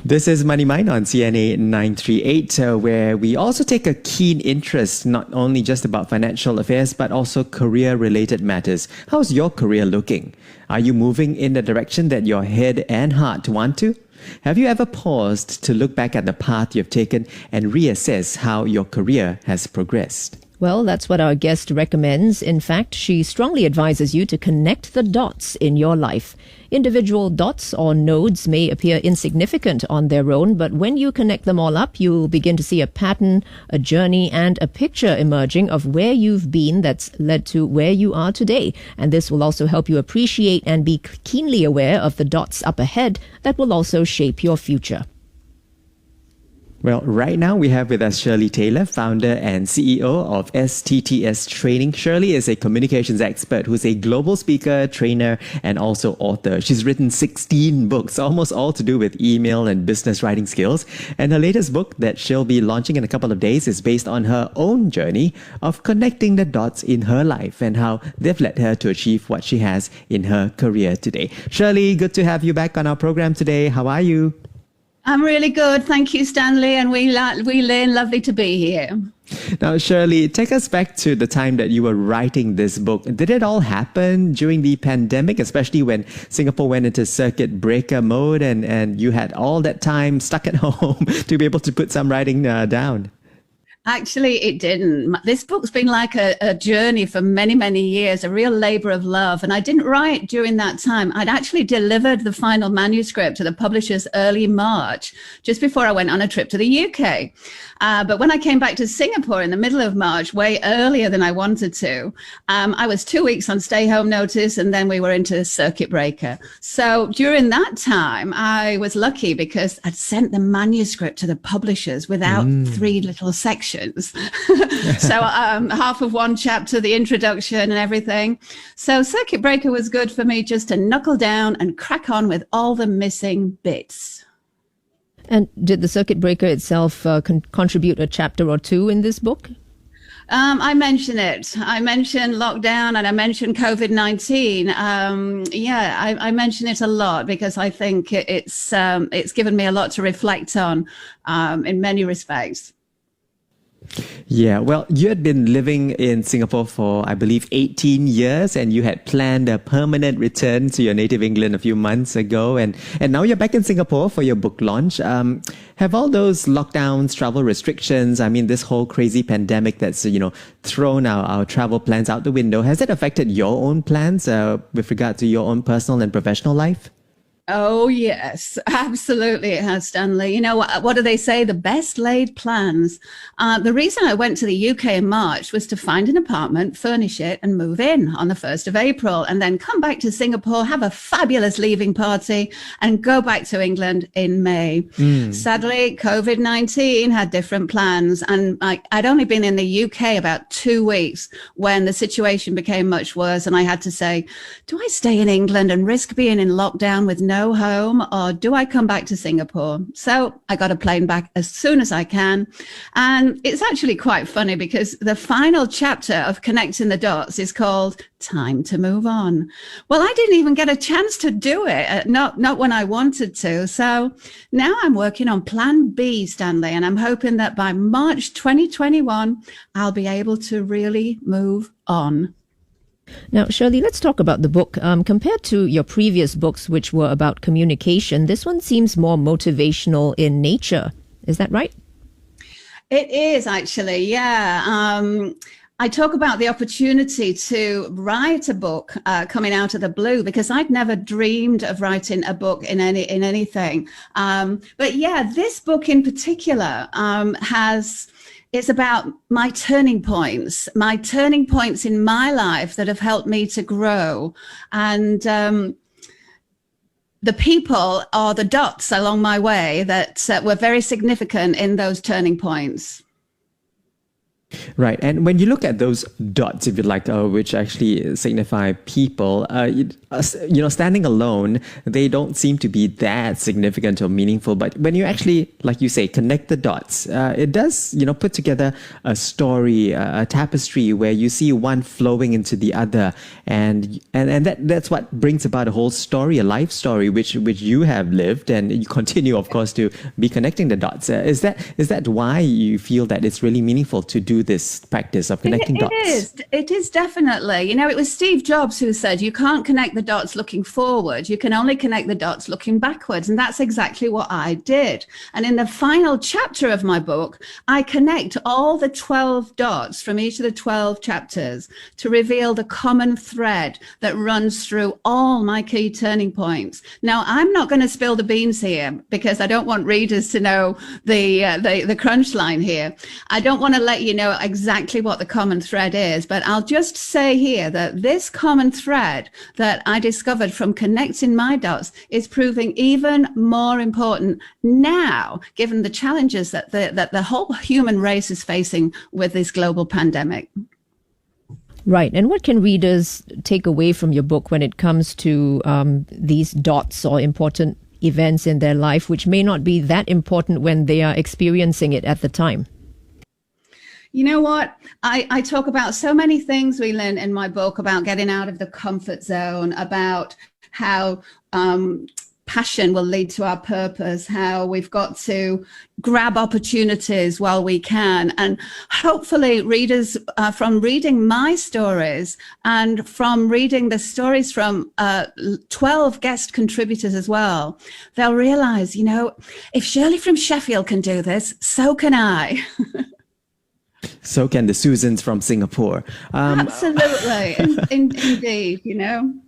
This is Money Mind on CNA 938, where we also take a keen interest, not only just about financial affairs, but also career-related matters. How's your career looking? Are you moving in the direction that your head and heart want to? Have you ever paused to look back at the path you've taken and reassess how your career has progressed? Well, that's what our guest recommends. In fact, she strongly advises you to connect the dots in your life. Individual dots or nodes may appear insignificant on their own, but when you connect them all up, you'll begin to see a pattern, a journey, and a picture emerging of where you've been that's led to where you are today. And this will also help you appreciate and be keenly aware of the dots up ahead that will also shape your future. Well, right now we have with us Shirley Taylor, founder and CEO of STTS Training. Shirley is a communications expert who's a global speaker, trainer, and also author. She's written 16 books, almost all to do with email and business writing skills. And her latest book that she'll be launching in a couple of days is based on her own journey of connecting the dots in her life and how they've led her to achieve what she has in her career today. Shirley, good to have you back on our program today. How are you? I'm really good. Thank you, Stanley. And we learn lovely to be here. Now, Shirley, take us back to the time that you were writing this book. Did it all happen during the pandemic, especially when Singapore went into circuit breaker mode and you had all that time stuck at home to be able to put some writing down? Actually, it didn't. This book's been like a journey for many, many years, a real labor of love. And I didn't write during that time. I'd actually delivered the final manuscript to the publishers early March, just before I went on a trip to the UK. But when I came back to Singapore in the middle of March, way earlier than I wanted to, I was 2 weeks on stay home notice, and then we were into circuit breaker. So during that time, I was lucky because I'd sent the manuscript to the publishers without 3 little sections. So half of one chapter, the introduction and everything. So circuit breaker was good for me just to knuckle down and crack on with all the missing bits. And did the circuit breaker itself contribute a chapter or 2 in this book? I mention it. I mention lockdown and I mention COVID-19. I mention it a lot because I think it's given me a lot to reflect on in many respects. Yeah, well, you had been living in Singapore for, I believe, 18 years, and you had planned a permanent return to your native England a few months ago, and now you're back in Singapore for your book launch. Have all those lockdowns, travel restrictions, I mean, this whole crazy pandemic that's, thrown our travel plans out the window, has it affected your own plans with regard to your own personal and professional life? Oh, yes, absolutely it has, Stanley. You know, what do they say? The best laid plans. The reason I went to the UK in March was to find an apartment, furnish it and move in on the 1st of April and then come back to Singapore, have a fabulous leaving party and go back to England in May. Sadly, COVID-19 had different plans and I'd only been in the UK about 2 weeks when the situation became much worse and I had to say, do I stay in England and risk being in lockdown with no home, or do I come back to Singapore? So I got a plane back as soon as I can. And it's actually quite funny because the final chapter of Connecting the Dots is called Time to Move On. Well, I didn't even get a chance to do it, not when I wanted to. So now I'm working on Plan B, Stanley, and I'm hoping that by March 2021, I'll be able to really move on. Now, Shirley, let's talk about the book. Compared to your previous books, which were about communication, this one seems more motivational in nature. Is that right? It is actually, yeah. I talk about the opportunity to write a book coming out of the blue because I'd never dreamed of writing a book in anything. But yeah, this book in particular it's about my turning points in my life that have helped me to grow. And the people or the dots along my way that were very significant in those turning points. Right. And when you look at those dots, if you like, which actually signify people, standing alone, they don't seem to be that significant or meaningful. But when you actually, like you say, connect the dots, it does, put together a story, a tapestry where you see one flowing into the other. And that's what brings about a whole story, a life story, which you have lived, and you continue, of course, to be connecting the dots. Is that why you feel that it's really meaningful to do this practice of connecting dots? It is definitely. It was Steve Jobs who said you can't connect the dots looking forward. You can only connect the dots looking backwards. And that's exactly what I did. And in the final chapter of my book, I connect all the 12 dots from each of the 12 chapters to reveal the common thread that runs through all my key turning points. Now, I'm not going to spill the beans here because I don't want readers to know the crunch line here. I don't want to let you know exactly what the common thread is, but I'll just say here that this common thread that I discovered from connecting my dots is proving even more important now, given the challenges that the whole human race is facing with this global pandemic. Right. And what can readers take away from your book when it comes to these dots or important events in their life, which may not be that important when they are experiencing it at the time? You know what? I talk about so many things we learn in my book about getting out of the comfort zone, about how passion will lead to our purpose, how we've got to grab opportunities while we can. And hopefully readers, from reading my stories and from reading the stories from 12 guest contributors as well, they'll realize, if Shirley from Sheffield can do this, so can I. So can the Susans from Singapore. Absolutely. Indeed,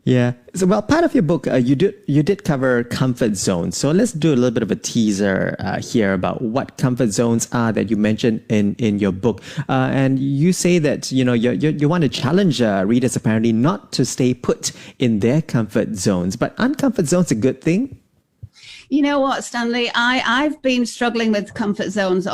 Yeah. So, well, part of your book, you did cover comfort zones. So let's do a little bit of a teaser here about what comfort zones are that you mentioned in your book. And you say that, you want to challenge readers apparently not to stay put in their comfort zones. But aren't comfort zones a good thing? You know what, Stanley? I've been struggling with comfort zones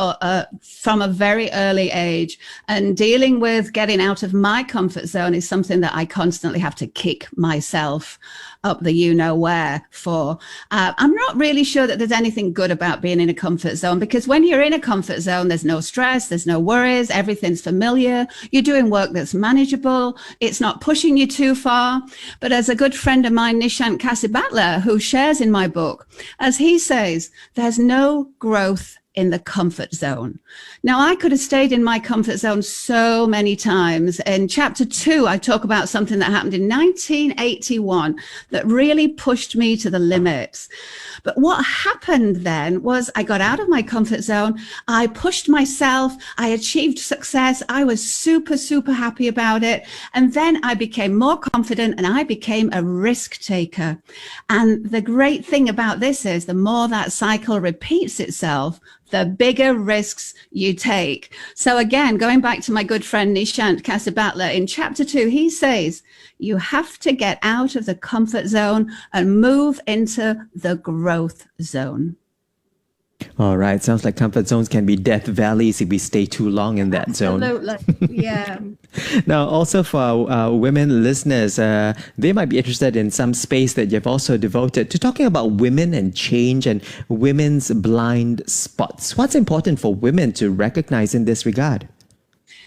from a very early age, and dealing with getting out of my comfort zone is something that I constantly have to kick myself up the you-know-where for. I'm not really sure that there's anything good about being in a comfort zone, because when you're in a comfort zone, there's no stress, there's no worries, everything's familiar, you're doing work that's manageable, it's not pushing you too far. But as a good friend of mine, Nishant Kasibatla, who shares in my book, as he says, there's no growth in the comfort zone. Now, I could have stayed in my comfort zone so many times. In chapter 2, I talk about something that happened in 1981 that really pushed me to the limits. But what happened then was I got out of my comfort zone. I pushed myself. I achieved success. I was super, super happy about it. And then I became more confident and I became a risk taker. And the great thing about this is the more that cycle repeats itself, the bigger risks you take. So again, going back to my good friend Nishant Kasibatla, in chapter 2, he says, you have to get out of the comfort zone and move into the growth zone. All right. Sounds like comfort zones can be death valleys if we stay too long in that zone. Absolutely. Yeah. Now, also for our women listeners, they might be interested in some space that you've also devoted to talking about women and change and women's blind spots. What's important for women to recognize in this regard?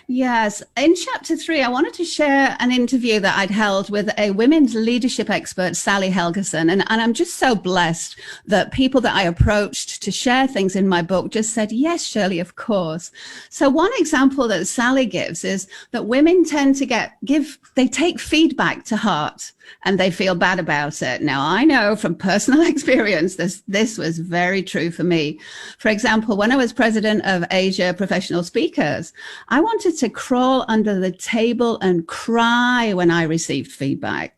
Yes. In chapter 3, I wanted to share an interview that I'd held with a women's leadership expert, Sally Helgeson. And I'm just so blessed that people that I approached to share things in my book just said, yes, Shirley, of course. So one example that Sally gives is that women tend to they take feedback to heart and they feel bad about it. Now, I know from personal experience, this was very true for me. For example, when I was president of Asia Professional Speakers, I wanted to crawl under the table and cry when I received feedback.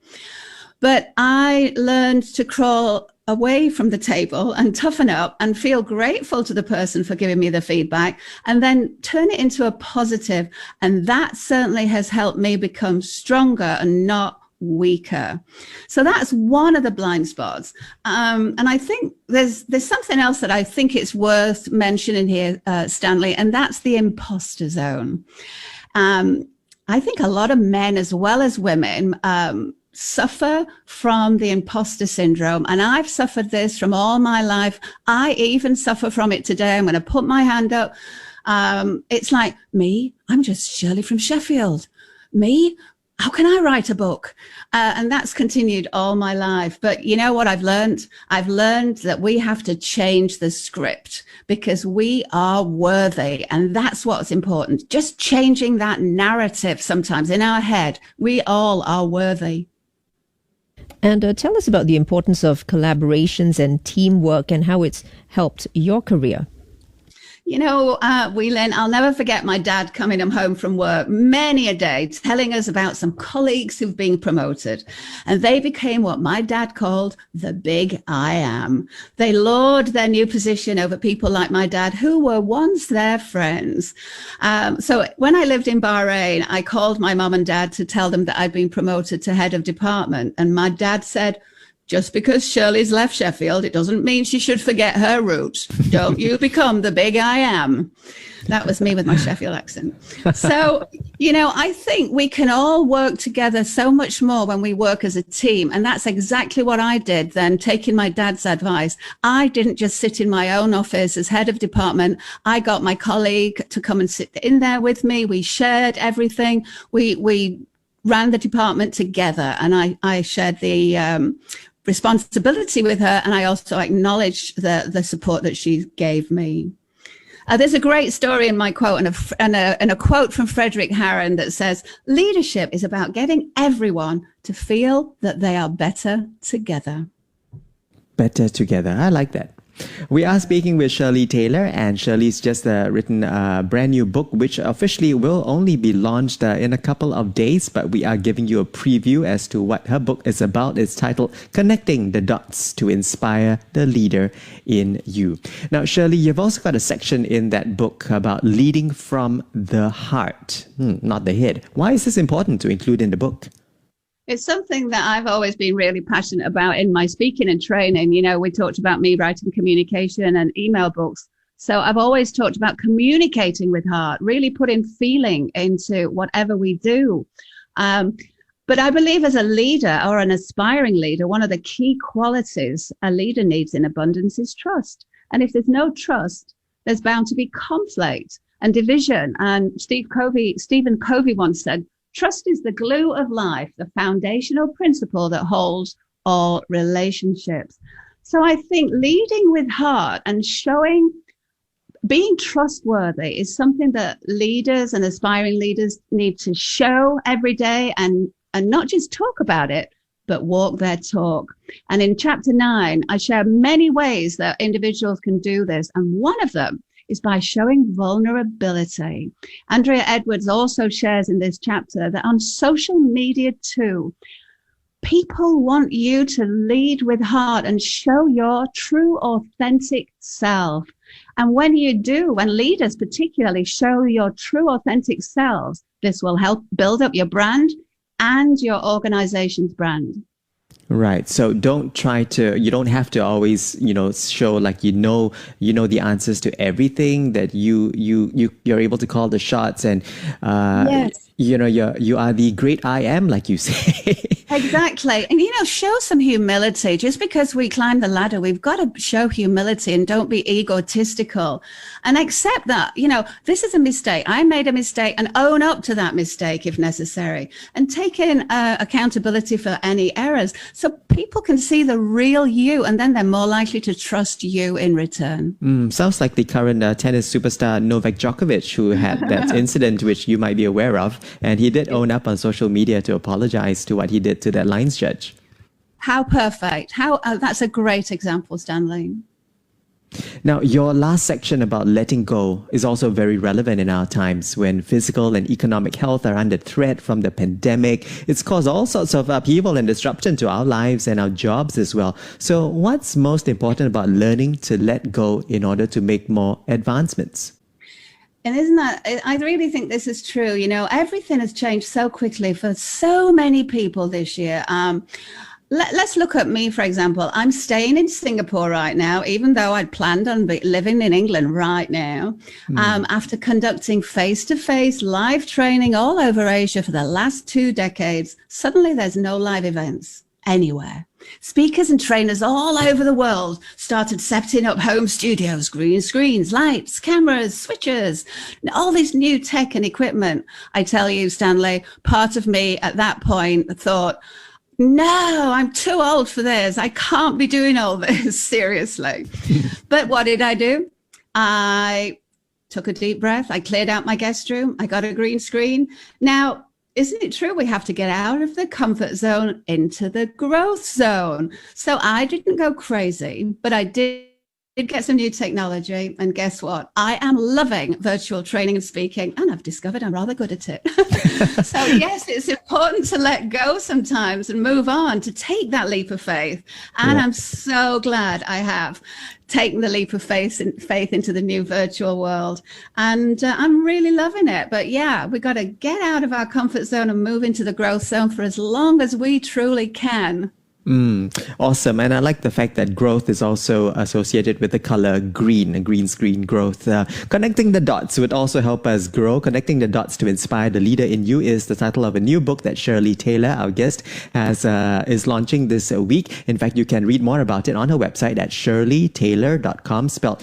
But I learned to crawl away from the table and toughen up and feel grateful to the person for giving me the feedback and then turn it into a positive. And that certainly has helped me become stronger and not weaker. So that's one of the blind spots. And I think there's something else that I think it's worth mentioning here, Stanley, and that's the imposter zone. I think a lot of men as well as women suffer from the imposter syndrome. And I've suffered this from all my life. I even suffer from it today. I'm going to put my hand up. It's like, me, I'm just Shirley from Sheffield. Me, how can I write a book? And that's continued all my life. But you know what I've learned? I've learned that we have to change the script because we are worthy. And that's what's important. Just changing that narrative sometimes in our head. We all are worthy. And tell us about the importance of collaborations and teamwork and how it's helped your career. You know, Whelan, I'll never forget my dad coming home from work many a day telling us about some colleagues who've been promoted. And they became what my dad called the big I am. They lord their new position over people like my dad who were once their friends. So when I lived in Bahrain, I called my mom and dad to tell them that I'd been promoted to head of department. And my dad said, just because Shirley's left Sheffield, it doesn't mean she should forget her roots. Don't you become the big I am. That was me with my Sheffield accent. So, you know, I think we can all work together so much more when we work as a team. And that's exactly what I did then, taking my dad's advice. I didn't just sit in my own office as head of department. I got my colleague to come and sit in there with me. We shared everything. We ran the department together, and I shared the responsibility with her, and I also acknowledged the support that she gave me. There's a great story in my quote and a quote from Frederick Harron that says, leadership is about getting everyone to feel that they are better together. Better together. I like that. We are speaking with Shirley Taylor, and Shirley's just written a brand new book, which officially will only be launched in a couple of days, but we are giving you a preview as to what her book is about. It's titled Connecting the Dots to Inspire the Leader in You. Now, Shirley, you've also got a section in that book about leading from the heart, not the head. Why is this important to include in the book? It's something that I've always been really passionate about in my speaking and training. You know, we talked about me writing communication and email books. So I've always talked about communicating with heart, really putting feeling into whatever we do. But I believe as a leader or an aspiring leader, one of the key qualities a leader needs in abundance is trust. And if there's no trust, there's bound to be conflict and division. And Stephen Covey once said, trust is the glue of life, the foundational principle that holds all relationships. So I think leading with heart and being trustworthy is something that leaders and aspiring leaders need to show every day and not just talk about it, but walk their talk. And in chapter 9, I share many ways that individuals can do this. And one of them is by showing vulnerability. Andrea Edwards also shares in this chapter that on social media too, people want you to lead with heart and show your true, authentic self. And when you do, when leaders particularly show your true, authentic selves, this will help build up your brand and your organization's brand. Right. So you don't have to always, show like, you know the answers to everything, that you're able to call the shots, and, yes. You are the great I am, like you say. Exactly. And, show some humility. Just because we climb the ladder, we've got to show humility and don't be egotistical and accept that, this is a mistake. I made a mistake, and own up to that mistake if necessary, and take in accountability for any errors so people can see the real you, and then they're more likely to trust you in return. Sounds like the current tennis superstar Novak Djokovic, who had that incident, which you might be aware of. And he did own up on social media to apologize to what he did to that lines judge. How perfect. That's a great example, Stanley. Now, your last section about letting go is also very relevant in our times when physical and economic health are under threat from the pandemic. It's caused all sorts of upheaval and disruption to our lives and our jobs as well. So what's most important about learning to let go in order to make more advancements? And isn't that, I really think this is true. You know, everything has changed so quickly for so many people this year. Let's look at me, for example. I'm staying in Singapore right now, even though I'd planned on living in England right now. After conducting face-to-face live training all over Asia for the last 2 decades, suddenly there's no live events anywhere. Speakers and trainers all over the world started setting up home studios, green screens, lights, cameras, switches, all this new tech and equipment. I tell you, Stanley, part of me at that point thought, no, I'm too old for this. I can't be doing all this, seriously. But what did I do? I took a deep breath. I cleared out my guest room. I got a green screen. Now, isn't it true we have to get out of the comfort zone into the growth zone? So I didn't go crazy, but I did get some new technology. And guess what? I am loving virtual training and speaking, and I've discovered I'm rather good at it. So yes, it's important to let go sometimes and move on, to take that leap of faith. And I'm so glad I have taken the leap of faith into the new virtual world. And I'm really loving it. But yeah, we got to get out of our comfort zone and move into the growth zone for as long as we truly can. Awesome. And I like the fact that growth is also associated with the color green, a green screen growth. Connecting the dots would also help us grow. Connecting the dots to inspire the leader in you is the title of a new book that Shirley Taylor, our guest, is launching this week. In fact, you can read more about it on her website at shirleytaylor.com, spelled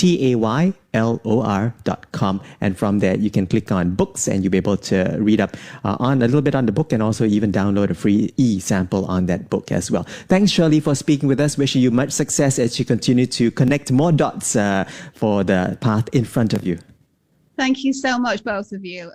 SHIRLEYTAYLOR.com. And from there, you can click on books and you'll be able to read up on a little bit on the book and also even download a free e-sample on that book as well. Thanks, Shirley, for speaking with us. Wishing you much success as you continue to connect more dots for the path in front of you. Thank you so much, both of you.